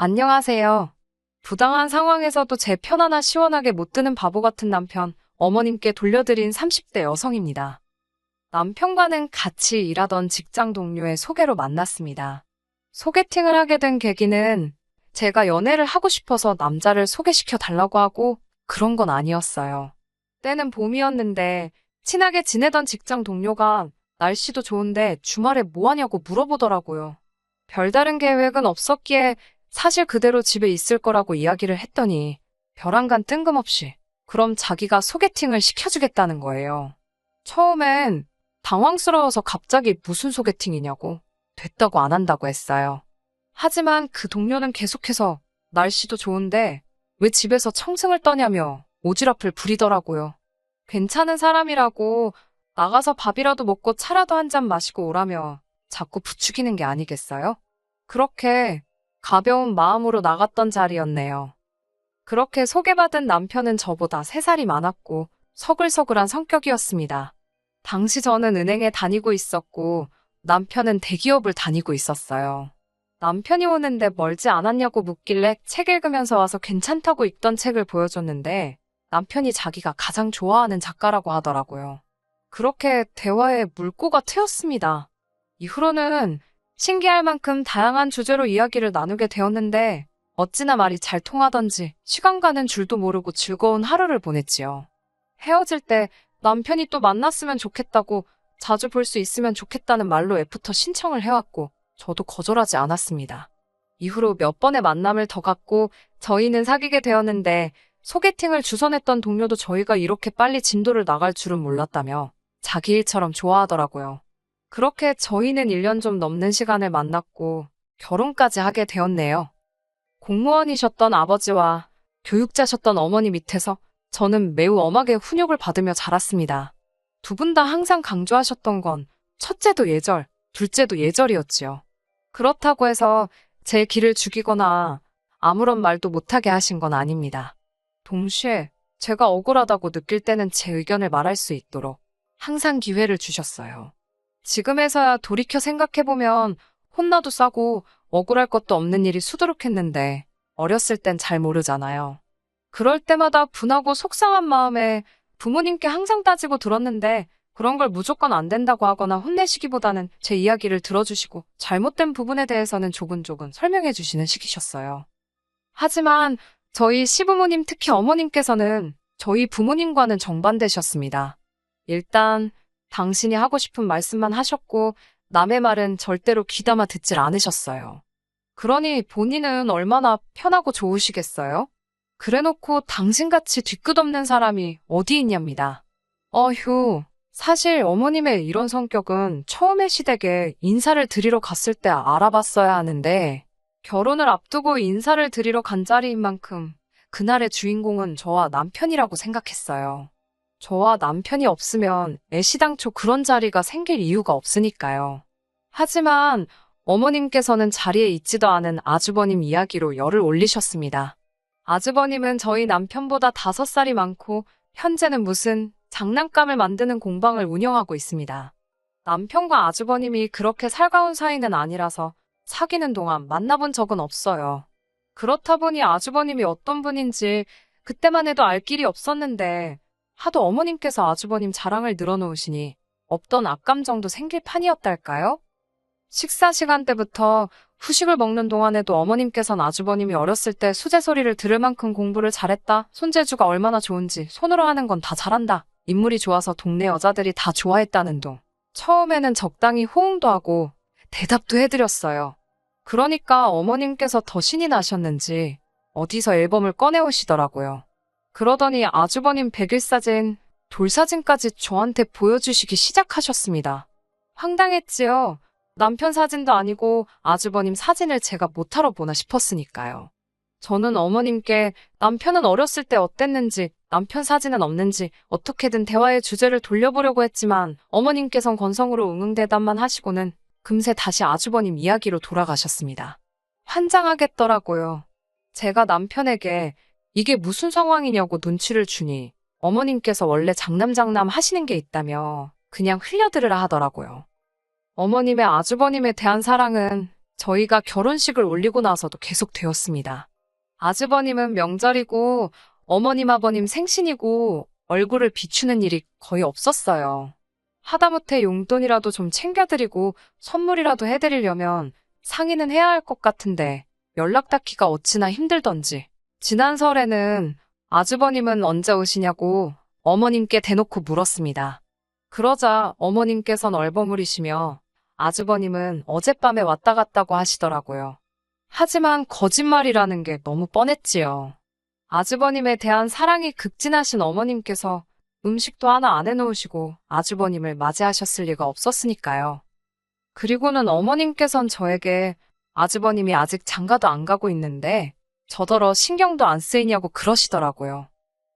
안녕하세요. 부당한 상황에서도 제 편 하나 시원하게 못 드는 바보 같은 남편, 어머님께 돌려드린 30대 여성입니다. 남편과는 같이 일하던 직장 동료의 소개로 만났습니다. 소개팅을 하게 된 계기는 제가 연애를 하고 싶어서 남자를 소개시켜 달라고 하고 그런 건 아니었어요. 때는 봄이었는데 친하게 지내던 직장 동료가 날씨도 좋은데 주말에 뭐 하냐고 물어보더라고요. 별다른 계획은 없었기에 사실 그대로 집에 있을 거라고 이야기를 했더니 벼랑간 뜬금없이 그럼 자기가 소개팅을 시켜주겠다는 거예요. 처음엔 당황스러워서 갑자기 무슨 소개팅이냐고 됐다고 안 한다고 했어요. 하지만 그 동료는 계속해서 날씨도 좋은데 왜 집에서 청승을 떠냐며 오지랖을 부리더라고요. 괜찮은 사람이라고 나가서 밥이라도 먹고 차라도 한 잔 마시고 오라며 자꾸 부추기는 게 아니겠어요? 그렇게 가벼운 마음으로 나갔던 자리였네요. 그렇게 소개받은 남편은 저보다 3살이 많았고 서글서글한 성격이었습니다. 당시 저는 은행에 다니고 있었고 남편은 대기업을 다니고 있었어요. 남편이 오는데 멀지 않았냐고 묻길래 책 읽으면서 와서 괜찮다고 읽던 책을 보여줬는데 남편이 자기가 가장 좋아하는 작가라고 하더라고요. 그렇게 대화에 물꼬가 트였습니다. 이후로는 신기할 만큼 다양한 주제로 이야기를 나누게 되었는데 어찌나 말이 잘 통하던지 시간 가는 줄도 모르고 즐거운 하루를 보냈지요. 헤어질 때 남편이 또 만났으면 좋겠다고 자주 볼 수 있으면 좋겠다는 말로 애프터 신청을 해왔고 저도 거절하지 않았습니다. 이후로 몇 번의 만남을 더 갖고 저희는 사귀게 되었는데 소개팅을 주선했던 동료도 저희가 이렇게 빨리 진도를 나갈 줄은 몰랐다며 자기 일처럼 좋아하더라고요. 그렇게 저희는 1년 좀 넘는 시간을 만났고 결혼까지 하게 되었네요. 공무원이셨던 아버지와 교육자셨던 어머니 밑에서 저는 매우 엄하게 훈육을 받으며 자랐습니다. 두 분 다 항상 강조하셨던 건 첫째도 예절, 둘째도 예절이었지요. 그렇다고 해서 제 길을 죽이거나 아무런 말도 못하게 하신 건 아닙니다. 동시에 제가 억울하다고 느낄 때는 제 의견을 말할 수 있도록 항상 기회를 주셨어요. 지금에서야 돌이켜 생각해보면 혼나도 싸고 억울할 것도 없는 일이 수두룩했는데 어렸을 땐 잘 모르잖아요. 그럴 때마다 분하고 속상한 마음에 부모님께 항상 따지고 들었는데 그런 걸 무조건 안 된다고 하거나 혼내시기보다는 제 이야기를 들어주시고 잘못된 부분에 대해서는 조근조근 설명해 주시는 식이셨어요. 하지만 저희 시부모님 특히 어머님께서는 저희 부모님과는 정반대셨습니다. 일단 당신이 하고 싶은 말씀만 하셨고 남의 말은 절대로 귀담아 듣질 않으셨어요. 그러니 본인은 얼마나 편하고 좋으시겠어요? 그래놓고 당신같이 뒤끝없는 사람이 어디 있냐입니다. 어휴, 사실 어머님의 이런 성격은 처음에 시댁에 인사를 드리러 갔을 때 알아봤어야 하는데 결혼을 앞두고 인사를 드리러 간 자리인 만큼 그날의 주인공은 저와 남편이라고 생각했어요. 저와 남편이 없으면 애시당초 그런 자리가 생길 이유가 없으니까요. 하지만 어머님께서는 자리에 있지도 않은 아주버님 이야기로 열을 올리셨습니다. 아주버님은 저희 남편보다 5살이 많고 현재는 무슨 장난감을 만드는 공방을 운영하고 있습니다. 남편과 아주버님이 그렇게 살가운 사이는 아니라서 사귀는 동안 만나본 적은 없어요. 그렇다 보니 아주버님이 어떤 분인지 그때만 해도 알 길이 없었는데 하도 어머님께서 아주버님 자랑을 늘어놓으시니 없던 악감정도 생길 판이었달까요? 식사 시간대부터 후식을 먹는 동안에도 어머님께서는 아주버님이 어렸을 때 수제 소리를 들을 만큼 공부를 잘했다, 손재주가 얼마나 좋은지, 손으로 하는 건 다 잘한다, 인물이 좋아서 동네 여자들이 다 좋아했다는 둥. 처음에는 적당히 호응도 하고 대답도 해드렸어요. 그러니까 어머님께서 더 신이 나셨는지 어디서 앨범을 꺼내오시더라고요. 그러더니 아주버님 백일사진, 돌사진까지 저한테 보여주시기 시작하셨습니다. 황당했지요. 남편 사진도 아니고 아주버님 사진을 제가 못하러 보나 싶었으니까요. 저는 어머님께 남편은 어렸을 때 어땠는지, 남편 사진은 없는지 어떻게든 대화의 주제를 돌려보려고 했지만 어머님께선 건성으로 응응대답만 하시고는 금세 다시 아주버님 이야기로 돌아가셨습니다. 환장하겠더라고요. 제가 남편에게 이게 무슨 상황이냐고 눈치를 주니 어머님께서 원래 장남장남 하시는 게 있다며 그냥 흘려들으라 하더라고요. 어머님의 아주버님에 대한 사랑은 저희가 결혼식을 올리고 나서도 계속 되었습니다. 아주버님은 명절이고 어머님 아버님 생신이고 얼굴을 비추는 일이 거의 없었어요. 하다못해 용돈이라도 좀 챙겨드리고 선물이라도 해드리려면 상의는 해야 할 것 같은데 연락 닿기가 어찌나 힘들던지. 지난 설에는 아주버님은 언제 오시냐고 어머님께 대놓고 물었습니다. 그러자 어머님께선 얼버무리시며 아주버님은 어젯밤에 왔다 갔다고 하시더라고요. 하지만 거짓말이라는 게 너무 뻔했지요. 아주버님에 대한 사랑이 극진하신 어머님께서 음식도 하나 안 해놓으시고 아주버님을 맞이하셨을 리가 없었으니까요. 그리고는 어머님께선 저에게 아주버님이 아직 장가도 안 가고 있는데 저더러 신경도 안 쓰이냐고 그러시더라고요.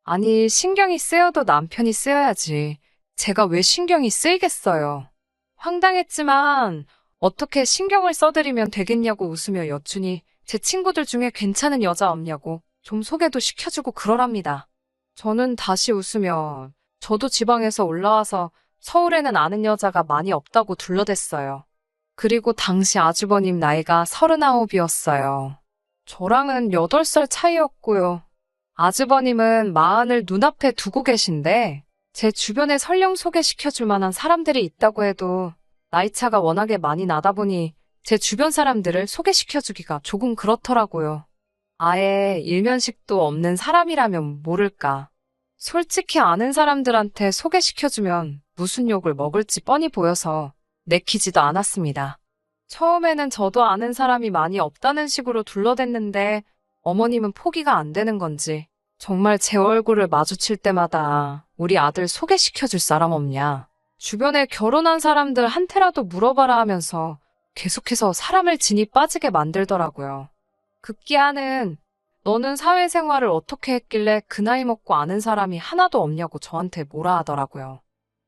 아니, 신경이 쓰여도 남편이 쓰여야지. 제가 왜 신경이 쓰이겠어요. 황당했지만 어떻게 신경을 써드리면 되겠냐고 웃으며 여쭈니 제 친구들 중에 괜찮은 여자 없냐고 좀 소개도 시켜주고 그러랍니다. 저는 다시 웃으며 저도 지방에서 올라와서 서울에는 아는 여자가 많이 없다고 둘러댔어요. 그리고 당시 아주버님 나이가 39이었어요. 저랑은 8살 차이였고요. 아주버님은 마흔을 눈앞에 두고 계신데 제 주변에 설령 소개시켜줄 만한 사람들이 있다고 해도 나이차가 워낙에 많이 나다 보니 제 주변 사람들을 소개시켜주기가 조금 그렇더라고요. 아예 일면식도 없는 사람이라면 모를까. 솔직히 아는 사람들한테 소개시켜주면 무슨 욕을 먹을지 뻔히 보여서 내키지도 않았습니다. 처음에는 저도 아는 사람이 많이 없다는 식으로 둘러댔는데 어머님은 포기가 안 되는 건지 정말 제 얼굴을 마주칠 때마다 우리 아들 소개시켜줄 사람 없냐. 주변에 결혼한 사람들한테라도 물어봐라 하면서 계속해서 사람을 진이 빠지게 만들더라고요. 급기야는 너는 사회생활을 어떻게 했길래 그 나이 먹고 아는 사람이 하나도 없냐고 저한테 뭐라 하더라고요.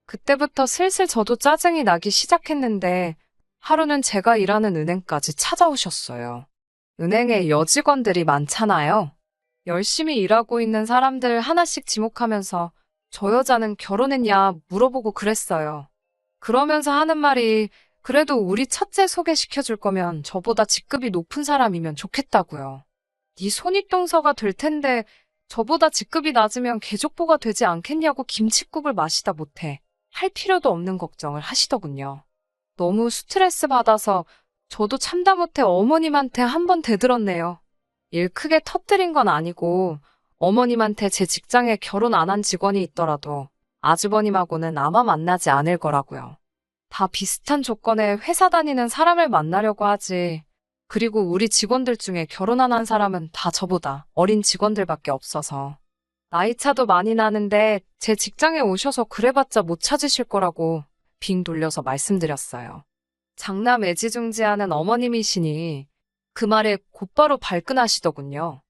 그때부터 슬슬 저도 짜증이 나기 시작했는데 하루는 제가 일하는 은행까지 찾아오셨어요. 은행에 여직원들이 많잖아요. 열심히 일하고 있는 사람들 하나씩 지목하면서 저 여자는 결혼했냐 물어보고 그랬어요. 그러면서 하는 말이 그래도 우리 첫째 소개시켜줄 거면 저보다 직급이 높은 사람이면 좋겠다고요. 네 손윗동서가 될 텐데 저보다 직급이 낮으면 계족보가 되지 않겠냐고 김칫국을 마시다 못해 할 필요도 없는 걱정을 하시더군요. 너무 스트레스 받아서 저도 참다 못해 어머님한테 한 번 대들었네요. 일 크게 터뜨린 건 아니고 어머님한테 제 직장에 결혼 안 한 직원이 있더라도 아주버님하고는 아마 만나지 않을 거라고요. 다 비슷한 조건의 회사 다니는 사람을 만나려고 하지. 그리고 우리 직원들 중에 결혼 안 한 사람은 다 저보다 어린 직원들밖에 없어서. 나이차도 많이 나는데 제 직장에 오셔서 그래봤자 못 찾으실 거라고 빙 돌려서 말씀드렸어요. 장남 애지중지하는 어머님이시니 그 말에 곧바로 발끈하시더군요.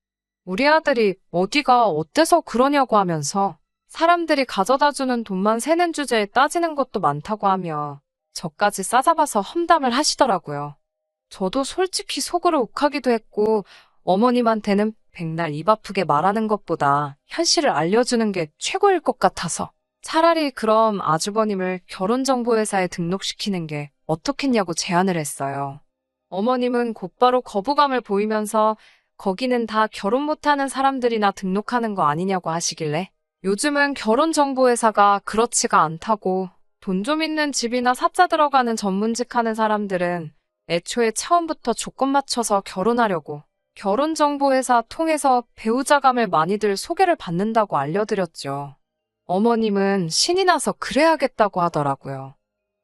우리 아들이 어디가 어때서 그러냐고 하면서 사람들이 가져다주는 돈만 세는 주제에 따지는 것도 많다고 하며 저까지 싸잡아서 험담을 하시더라고요. 저도 솔직히 속으로 욱하기도 했고 어머님한테는 백날 입 아프게 말하는 것보다 현실을 알려주는 게 최고일 것 같아서 차라리 그럼 아주버님을 결혼정보회사에 등록시키는 게 어떻겠냐고 제안을 했어요. 어머님은 곧바로 거부감을 보이면서 거기는 다 결혼 못하는 사람들이나 등록하는 거 아니냐고 하시길래 요즘은 결혼정보회사가 그렇지가 않다고 돈 좀 있는 집이나 사자 들어가는 전문직 하는 사람들은 애초에 처음부터 조건 맞춰서 결혼하려고 결혼정보회사 통해서 배우자감을 많이들 소개를 받는다고 알려드렸죠. 어머님은 신이 나서 그래야겠다고 하더라고요.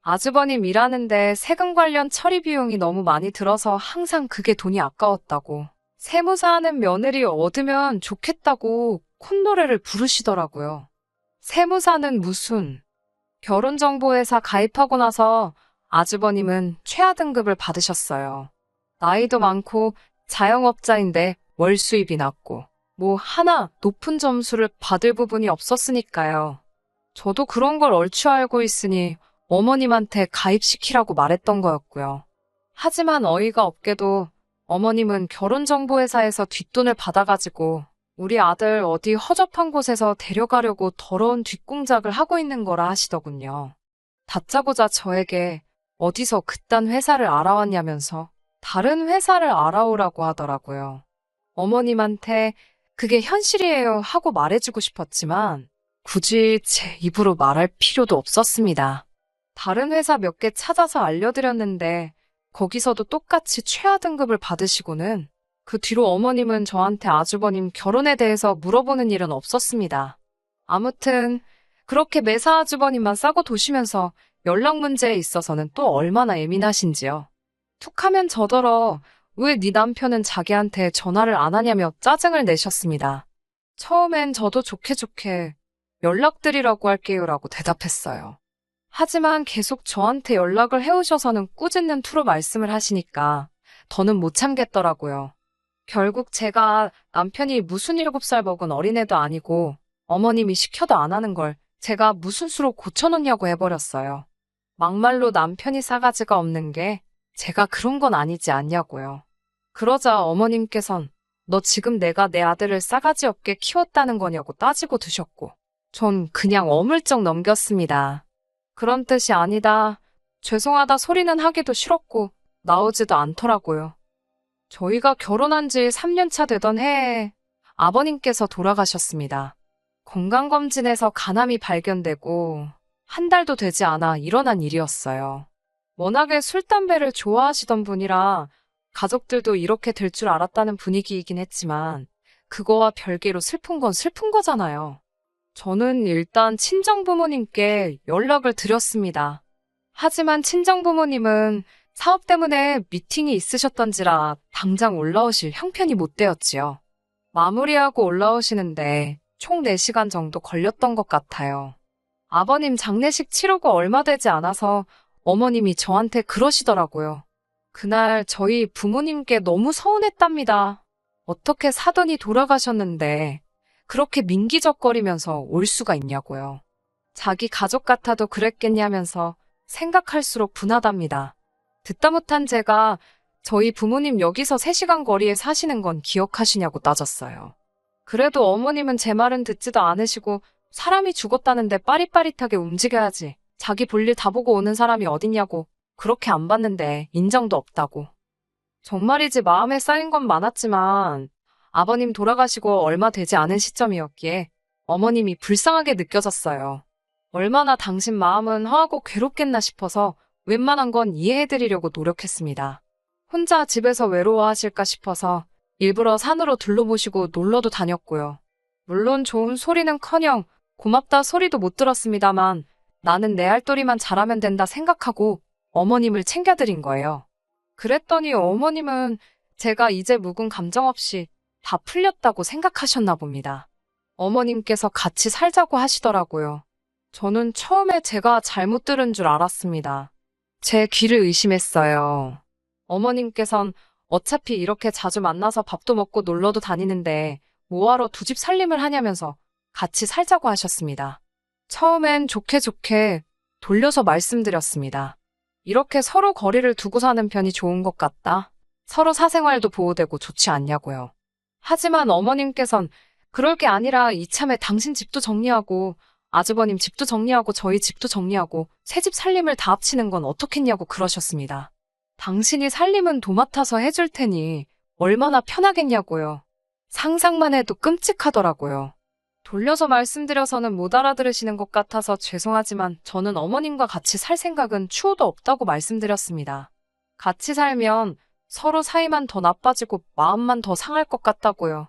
아주버님 일하는데 세금 관련 처리 비용이 너무 많이 들어서 항상 그게 돈이 아까웠다고. 세무사 하는 며느리 얻으면 좋겠다고 콧노래를 부르시더라고요. 세무사는 무슨. 결혼정보회사 가입하고 나서 아주버님은 최하 등급을 받으셨어요. 나이도 많고 자영업자인데 월 수입이 낮고 뭐 하나 높은 점수를 받을 부분이 없었으니까요. 저도 그런 걸 얼추 알고 있으니 어머님한테 가입시키라고 말했던 거였고요. 하지만 어이가 없게도 어머님은 결혼정보회사에서 뒷돈을 받아가지고 우리 아들 어디 허접한 곳에서 데려가려고 더러운 뒷공작을 하고 있는 거라 하시더군요. 다짜고짜 저에게 어디서 그딴 회사를 알아왔냐면서 다른 회사를 알아오라고 하더라고요. 어머님한테 그게 현실이에요 하고 말해주고 싶었지만 굳이 제 입으로 말할 필요도 없었습니다. 다른 회사 몇 개 찾아서 알려드렸는데 거기서도 똑같이 최하 등급을 받으시고는 그 뒤로 어머님은 저한테 아주버님 결혼에 대해서 물어보는 일은 없었습니다. 아무튼 그렇게 매사 아주버님만 싸고 도시면서 연락 문제에 있어서는 또 얼마나 예민하신지요. 툭하면 저더러 왜 네 남편은 자기한테 전화를 안 하냐며 짜증을 내셨습니다. 처음엔 저도 좋게 좋게 연락드리라고 할게요라고 대답했어요. 하지만 계속 저한테 연락을 해오셔서는 꾸짖는 투로 말씀을 하시니까 더는 못 참겠더라고요. 결국 제가 남편이 무슨 7살 먹은 어린애도 아니고 어머님이 시켜도 안 하는 걸 제가 무슨 수로 고쳐놓냐고 해버렸어요. 막말로 남편이 싸가지가 없는 게 제가 그런 건 아니지 않냐고요. 그러자 어머님께선 너 지금 내가 내 아들을 싸가지 없게 키웠다는 거냐고 따지고 드셨고 전 그냥 어물쩍 넘겼습니다. 그런 뜻이 아니다. 죄송하다 소리는 하기도 싫었고 나오지도 않더라고요. 저희가 결혼한 지 3년 차 되던 해에 아버님께서 돌아가셨습니다. 건강검진에서 간암이 발견되고 한 달도 되지 않아 일어난 일이었어요. 워낙에 술, 담배를 좋아하시던 분이라 가족들도 이렇게 될 줄 알았다는 분위기이긴 했지만 그거와 별개로 슬픈 건 슬픈 거잖아요. 저는 일단 친정부모님께 연락을 드렸습니다. 하지만 친정부모님은 사업 때문에 미팅이 있으셨던지라 당장 올라오실 형편이 못 되었지요. 마무리하고 올라오시는데 총 4시간 정도 걸렸던 것 같아요. 아버님 장례식 치르고 얼마 되지 않아서 어머님이 저한테 그러시더라고요. 그날 저희 부모님께 너무 서운했답니다. 어떻게 사돈이 돌아가셨는데 그렇게 민기적거리면서 올 수가 있냐고요. 자기 가족 같아도 그랬겠냐면서 생각할수록 분하답니다. 듣다 못한 제가 저희 부모님 여기서 3시간 거리에 사시는 건 기억하시냐고 따졌어요. 그래도 어머님은 제 말은 듣지도 않으시고 사람이 죽었다는데 빠릿빠릿하게 움직여야지. 자기 볼일 다 보고 오는 사람이 어딨냐고. 그렇게 안 봤는데 인정도 없다고. 정말이지 마음에 쌓인 건 많았지만 아버님 돌아가시고 얼마 되지 않은 시점이었기에 어머님이 불쌍하게 느껴졌어요. 얼마나 당신 마음은 허하고 괴롭겠나 싶어서 웬만한 건 이해해드리려고 노력했습니다. 혼자 집에서 외로워하실까 싶어서 일부러 산으로 둘러보시고 놀러도 다녔고요. 물론 좋은 소리는커녕 고맙다 소리도 못 들었습니다만 나는 내 할 도리만 잘하면 된다 생각하고 어머님을 챙겨드린 거예요. 그랬더니 어머님은 제가 이제 묵은 감정 없이 다 풀렸다고 생각하셨나 봅니다. 어머님께서 같이 살자고 하시더라고요. 저는 처음에 제가 잘못 들은 줄 알았습니다. 제 귀를 의심했어요. 어머님께선 어차피 이렇게 자주 만나서 밥도 먹고 놀러도 다니는데 뭐하러 두 집 살림을 하냐면서 같이 살자고 하셨습니다. 처음엔 좋게 좋게 돌려서 말씀드렸습니다. 이렇게 서로 거리를 두고 사는 편이 좋은 것 같다. 서로 사생활도 보호되고 좋지 않냐고요. 하지만 어머님께선 그럴 게 아니라 이참에 당신 집도 정리하고 아주버님 집도 정리하고 저희 집도 정리하고 새 집 살림을 다 합치는 건 어떻겠냐고 그러셨습니다. 당신이 살림은 도맡아서 해줄 테니 얼마나 편하겠냐고요. 상상만 해도 끔찍하더라고요. 돌려서 말씀드려서는 못 알아들으시는 것 같아서 죄송하지만 저는 어머님과 같이 살 생각은 추호도 없다고 말씀드렸습니다. 같이 살면 서로 사이만 더 나빠지고 마음만 더 상할 것 같다고요.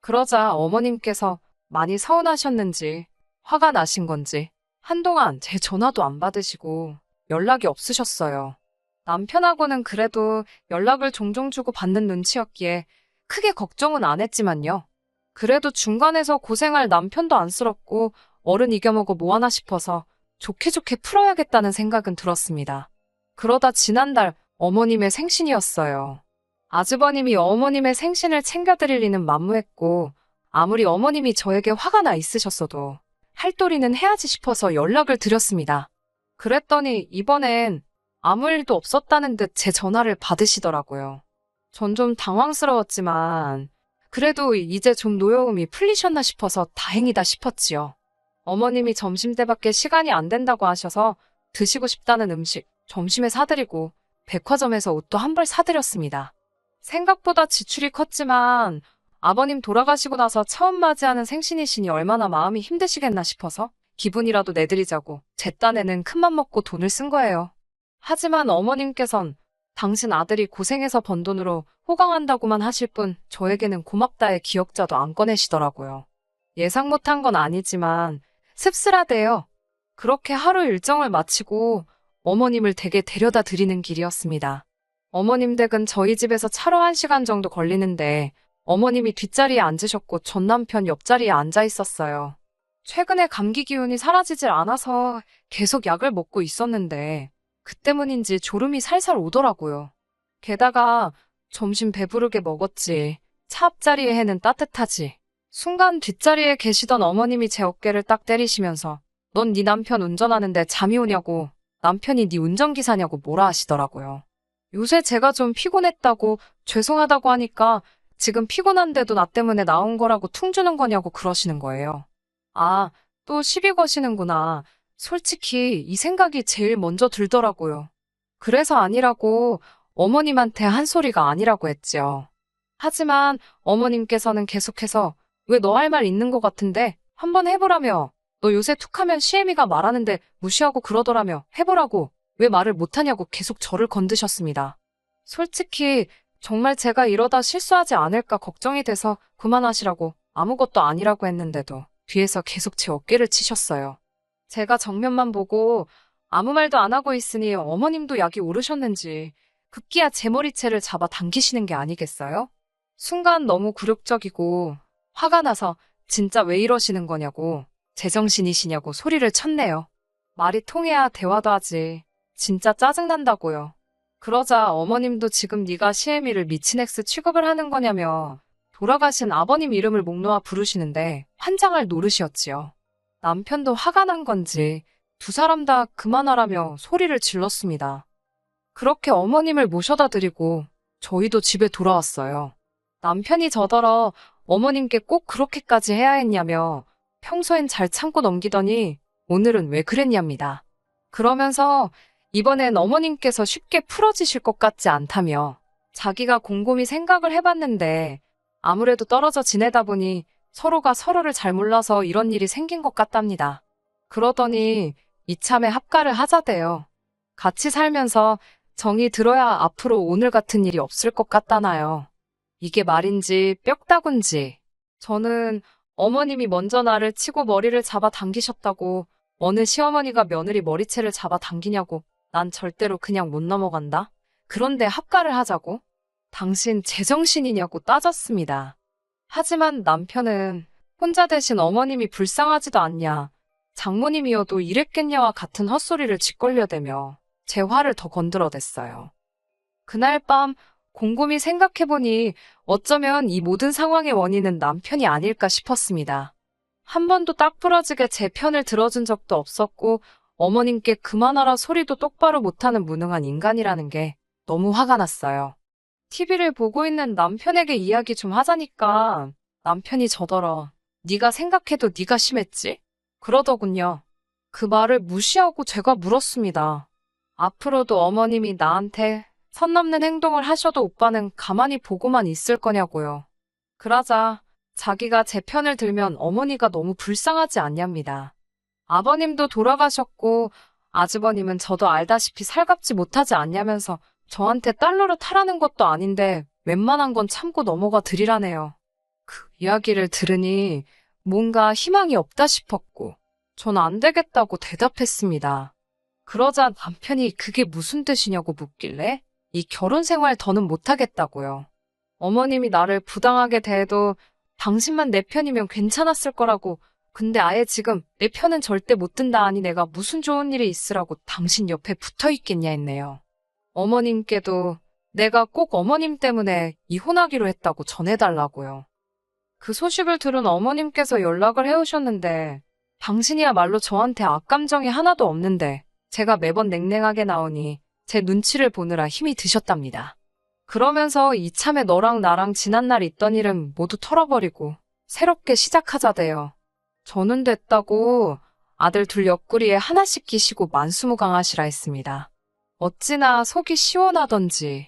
그러자 어머님께서 많이 서운하셨는지 화가 나신 건지 한동안 제 전화도 안 받으시고 연락이 없으셨어요. 남편하고는 그래도 연락을 종종 주고 받는 눈치였기에 크게 걱정은 안 했지만요. 그래도 중간에서 고생할 남편도 안쓰럽고 어른 이겨먹어 뭐하나 싶어서 좋게 좋게 풀어야겠다는 생각은 들었습니다. 그러다 지난달 어머님의 생신이었어요. 아주버님이 어머님의 생신을 챙겨드릴 리는 만무했고 아무리 어머님이 저에게 화가 나 있으셨어도 할 도리는 해야지 싶어서 연락을 드렸습니다. 그랬더니 이번엔 아무 일도 없었다는 듯 제 전화를 받으시더라고요. 전 좀 당황스러웠지만 그래도 이제 좀 노여움이 풀리셨나 싶어서 다행이다 싶었지요. 어머님이 점심때밖에 시간이 안 된다고 하셔서 드시고 싶다는 음식 점심에 사드리고 백화점에서 옷도 한 벌 사드렸습니다. 생각보다 지출이 컸지만 아버님 돌아가시고 나서 처음 맞이하는 생신이시니 얼마나 마음이 힘드시겠나 싶어서 기분이라도 내드리자고 제 딴에는 큰맘 먹고 돈을 쓴 거예요. 하지만 어머님께선 당신 아들이 고생해서 번 돈으로 호강한다고만 하실 뿐 저에게는 고맙다의 기억자도 안 꺼내시더라고요. 예상 못한 건 아니지만 씁쓸하대요. 그렇게 하루 일정을 마치고 어머님을 댁에 데려다 드리는 길이었습니다. 어머님 댁은 저희 집에서 차로 1시간 정도 걸리는데 어머님이 뒷자리에 앉으셨고 전 남편 옆자리에 앉아 있었어요. 최근에 감기 기운이 사라지질 않아서 계속 약을 먹고 있었는데 그 때문인지 졸음이 살살 오더라고요. 게다가 점심 배부르게 먹었지. 차 앞자리에 해는 따뜻하지. 순간 뒷자리에 계시던 어머님이 제 어깨를 딱 때리시면서 넌 네 남편 운전하는데 잠이 오냐고, 남편이 네 운전기사냐고 뭐라 하시더라고요. 요새 제가 좀 피곤했다고 죄송하다고 하니까 지금 피곤한데도 나 때문에 나온 거라고 퉁주는 거냐고 그러시는 거예요. 아, 또 시비 거시는구나. 솔직히 이 생각이 제일 먼저 들더라고요. 그래서 아니라고 어머님한테 한 소리가 아니라고 했죠. 하지만 어머님께서는 계속해서 왜 너 할 말 있는 것 같은데 한번 해보라며. 너 요새 툭하면 시애미가 말하는데 무시하고 그러더라며. 해보라고. 왜 말을 못하냐고 계속 저를 건드셨습니다. 솔직히 정말 제가 이러다 실수하지 않을까 걱정이 돼서 그만하시라고 아무것도 아니라고 했는데도 뒤에서 계속 제 어깨를 치셨어요. 제가 정면만 보고 아무 말도 안 하고 있으니 어머님도 약이 오르셨는지 급기야 제 머리채를 잡아 당기시는 게 아니겠어요? 순간 너무 굴욕적이고 화가 나서 진짜 왜 이러시는 거냐고, 제정신이시냐고 소리를 쳤네요. 말이 통해야 대화도 하지. 진짜 짜증난다고요. 그러자 어머님도 지금 네가 시애미를 미친 엑스 취급을 하는 거냐며 돌아가신 아버님 이름을 목 놓아 부르시는데 환장할 노릇이었지요. 남편도 화가 난 건지 두 사람 다 그만하라며 소리를 질렀습니다. 그렇게 어머님을 모셔다 드리고 저희도 집에 돌아왔어요. 남편이 저더러 어머님께 꼭 그렇게까지 해야 했냐며 평소엔 잘 참고 넘기더니 오늘은 왜 그랬냐입니다. 그러면서 이번엔 어머님께서 쉽게 풀어지실 것 같지 않다며 자기가 곰곰이 생각을 해봤는데 아무래도 떨어져 지내다 보니 서로가 서로를 잘 몰라서 이런 일이 생긴 것 같답니다. 그러더니 이참에 합가를 하자대요. 같이 살면서 정이 들어야 앞으로 오늘 같은 일이 없을 것 같다나요. 이게 말인지 뼈다군지. 저는 어머님이 먼저 나를 치고 머리를 잡아 당기셨다고 어느 시어머니가 며느리 머리채를 잡아 당기냐고 난 절대로 그냥 못 넘어간다. 그런데 합가를 하자고? 당신 제정신이냐고 따졌습니다. 하지만 남편은 혼자 대신 어머님이 불쌍하지도 않냐, 장모님이어도 이랬겠냐와 같은 헛소리를 짓걸려대며 제 화를 더 건드려댔어요. 그날 밤 곰곰이 생각해보니 어쩌면 이 모든 상황의 원인은 남편이 아닐까 싶었습니다. 한 번도 딱 부러지게 제 편을 들어준 적도 없었고 어머님께 그만하라 소리도 똑바로 못하는 무능한 인간이라는 게 너무 화가 났어요. TV를 보고 있는 남편에게 이야기 좀 하자니까 남편이 저더러 네가 생각해도 네가 심했지? 그러더군요. 그 말을 무시하고 제가 물었습니다. 앞으로도 어머님이 나한테 선 넘는 행동을 하셔도 오빠는 가만히 보고만 있을 거냐고요. 그러자 자기가 제 편을 들면 어머니가 너무 불쌍하지 않냐입니다. 아버님도 돌아가셨고 아주버님은 저도 알다시피 살갑지 못하지 않냐면서 저한테 딸 노릇하라는 것도 아닌데 웬만한 건 참고 넘어가 드리라네요. 그 이야기를 들으니 뭔가 희망이 없다 싶었고 전 안 되겠다고 대답했습니다. 그러자 남편이 그게 무슨 뜻이냐고 묻길래 이 결혼 생활 더는 못하겠다고요. 어머님이 나를 부당하게 대해도 당신만 내 편이면 괜찮았을 거라고. 근데 아예 지금 내 편은 절대 못 든다 하니 내가 무슨 좋은 일이 있으라고 당신 옆에 붙어 있겠냐 했네요. 어머님께도 내가 꼭 어머님 때문에 이혼하기로 했다고 전해달라고요. 그 소식을 들은 어머님께서 연락을 해오셨는데 당신이야말로 저한테 악감정이 하나도 없는데 제가 매번 냉랭하게 나오니 제 눈치를 보느라 힘이 드셨답니다. 그러면서 이참에 너랑 나랑 지난날 있던 일은 모두 털어버리고 새롭게 시작하자대요. 저는 됐다고 아들 둘 옆구리에 하나씩 끼시고 만수무강하시라 했습니다. 어찌나 속이 시원하던지.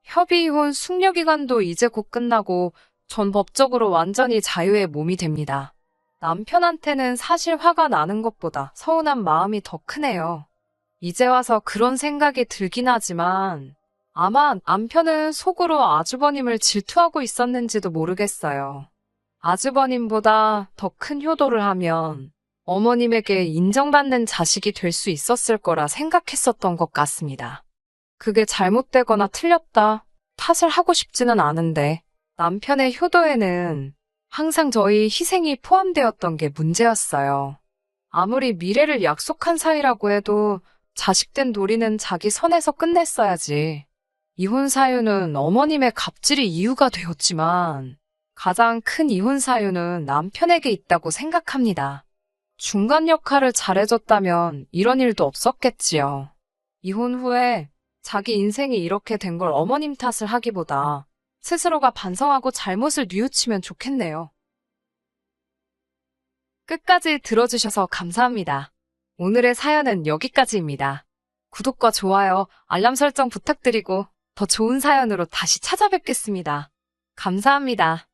협의 이혼 숙려 기간도 이제 곧 끝나고 전 법적으로 완전히 자유의 몸이 됩니다. 남편한테는 사실 화가 나는 것보다 서운한 마음이 더 크네요. 이제 와서 그런 생각이 들긴 하지만 아마 남편은 속으로 아주버님을 질투하고 있었는지도 모르겠어요. 아주버님보다 더 큰 효도를 하면 어머님에게 인정받는 자식이 될 수 있었을 거라 생각했었던 것 같습니다. 그게 잘못되거나 틀렸다 탓을 하고 싶지는 않은데 남편의 효도에는 항상 저희 희생이 포함되었던 게 문제였어요. 아무리 미래를 약속한 사이라고 해도 자식된 놀이는 자기 선에서 끝냈어야지. 이혼 사유는 어머님의 갑질이 이유가 되었지만 가장 큰 이혼 사유는 남편에게 있다고 생각합니다. 중간 역할을 잘해줬다면 이런 일도 없었겠지요. 이혼 후에 자기 인생이 이렇게 된 걸 어머님 탓을 하기보다 스스로가 반성하고 잘못을 뉘우치면 좋겠네요. 끝까지 들어주셔서 감사합니다. 오늘의 사연은 여기까지입니다. 구독과 좋아요, 알람 설정 부탁드리고 더 좋은 사연으로 다시 찾아뵙겠습니다. 감사합니다.